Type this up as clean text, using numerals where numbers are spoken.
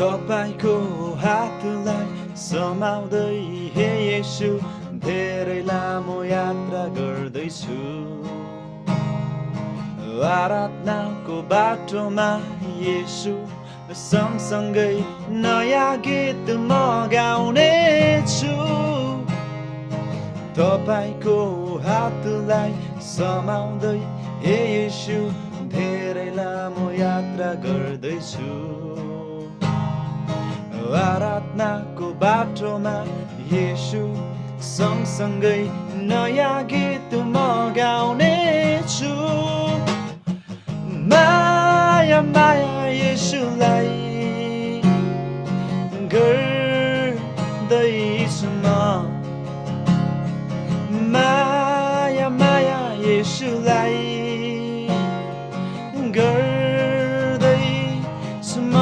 तपाईको हातलाई समाउँदै हे येशू धेरै लामो यात्रा गर्दैछु आराधनाको बाटोमा येशू सँगसँगै नयाँ गीत म गाउनेछु तपाईको हातलाई समाउँदै हे येशू धेरै लामो यात्रा गर्दैछु आराधनाको बाटोमा येशू सँगसँगै नयाँ गीत म गाउनेछु माया माया येशूलाई गर्दैछु म माया माया येशूलाई गर्दैछु म